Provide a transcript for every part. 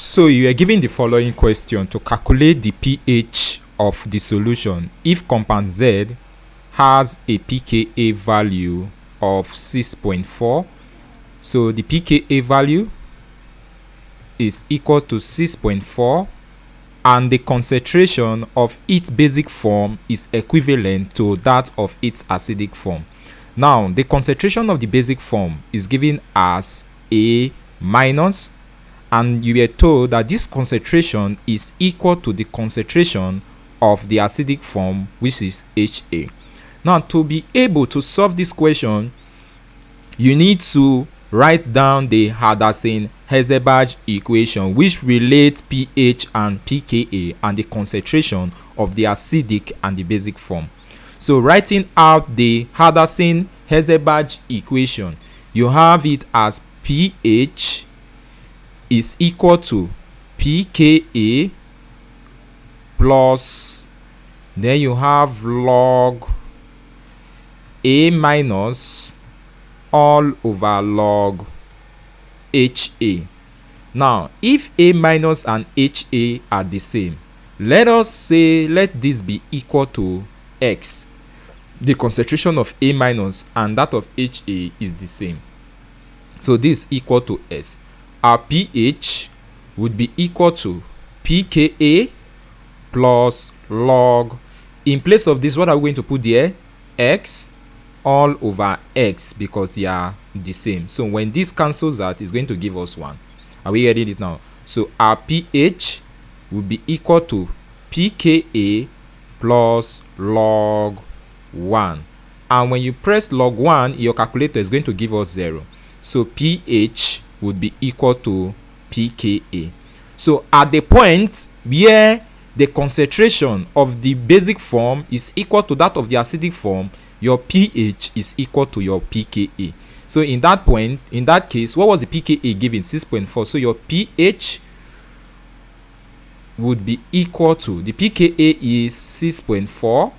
So you are given the following question to calculate the pH of the solution if compound Z has a pKa value of 6.4. So the pKa value is equal to 6.4 and the concentration of its basic form is equivalent to that of its acidic form. Now the concentration of the basic form is given as A minus, and you were told that this concentration is equal to the concentration of the acidic form, which is HA. Now to be able to solve this question, you need to write down the Hadassin-Hezebaj equation, which relates pH and pKa and the concentration of the acidic and the basic form. So writing out the Hadassin-Hezebaj equation, you have it as pH is equal to pKa plus, then you have log A minus all over log HA. Now if A minus and HA are the same, let this be equal to X. The concentration of A minus and that of HA is the same, so this is equal to S. Our pH would be equal to pKa plus log, in place of this, what are we going to put there? X all over X, because they are the same. So when this cancels out, it's going to give us 1. Are we getting it now? So our pH would be equal to pKa plus log 1, and when you press log 1, your calculator is going to give us 0. So pH would be equal to pKa. So at the point where the concentration of the basic form is equal to that of the acidic form, your pH is equal to your pKa. So in that point, in that case, what was the pKa given? 6.4. So your pH would be equal to, the pKa is 6.4,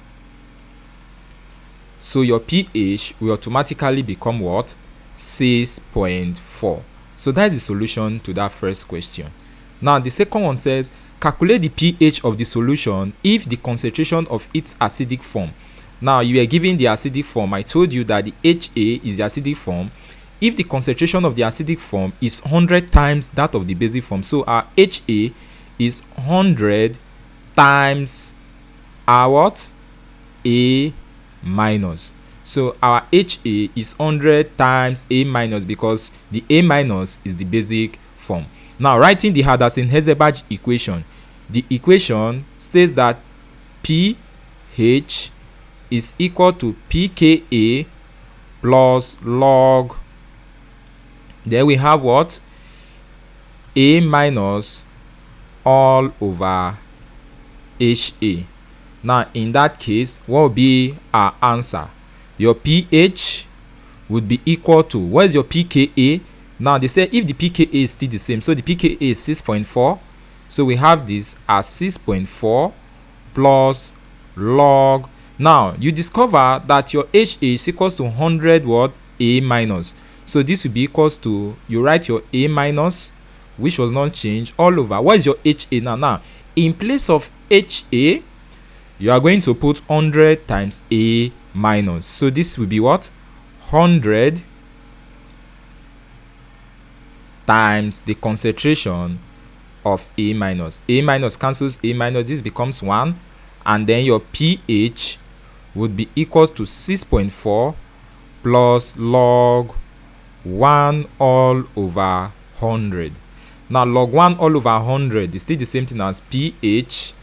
so your pH will automatically become what? 6.4. So that is the solution to that first question. Now the second one says calculate the pH of the solution if the concentration of its acidic form. Now you are given the acidic form. I told you that the HA is the acidic form. If the concentration of the acidic form is 100 times that of the basic form, so our HA is 100 times our what? A minus. So our HA is 100 times A minus, because the A minus is the basic form. Now writing the Hadassin-Hezebaj equation, the equation says that pH is equal to pKa plus log, then we have what? A minus all over HA. Now in that case, what will be our answer? Your pH would be equal to, what is your pKa? Now they say if the pKa is still the same, so the pKa is 6.4, so we have this as 6.4 plus log. Now you discover that your HA is equals to 100 what? A minus. So this will be equals to, you write your A minus, which was not changed, all over, what is your HA now? Now in place of HA, you are going to put 100 times A minus. So this will be what? 100 times the concentration of A minus. A minus cancels A minus, this becomes 1, and then your pH would be equals to 6.4 plus log 1 all over 100. Now log 1 all over 100 is still the same thing as pH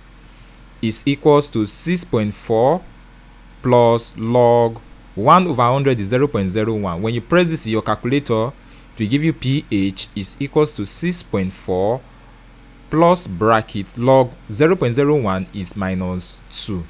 is equals to 6.4 plus log 1 over 100 is 0.01. When you press this in your calculator, to give you pH is equals to 6.4 plus bracket log 0.01 is minus 2,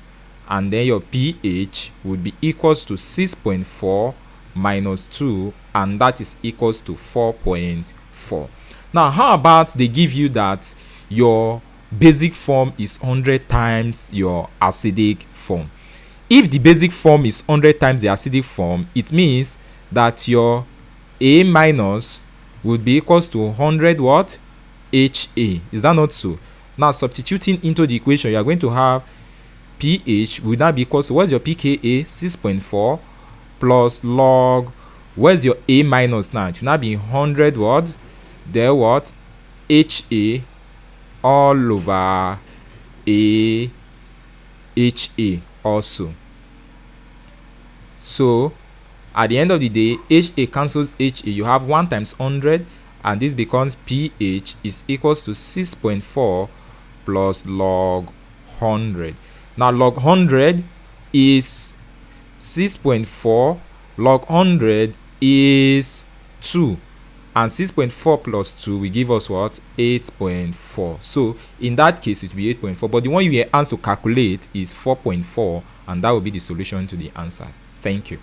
and then your pH would be equals to 6.4 minus 2, and that is equals to 4.4. Now how about they give you that your basic form is 100 times your acidic form? If the basic form is 100 times the acidic form, it means that your A minus would be equals to 100 what? HA. Is that not so? Now substituting into the equation, you are going to have pH will now be equal to, what's your pKa? 6.4 plus log, where's your A minus now? It will now be 100 what? There what? HA all over A HA also. So at the end of the day, HA cancels HA. You have 1 times 100, and this becomes pH is equals to 6.4 plus log 100. Now log 100 is 6.4, log 100 is 2, and 6.4 plus 2 will give us what? 8.4. So in that case it will be 8.4, but the one you are asked to calculate is 4.4, and that will be the solution to the answer. Thank you.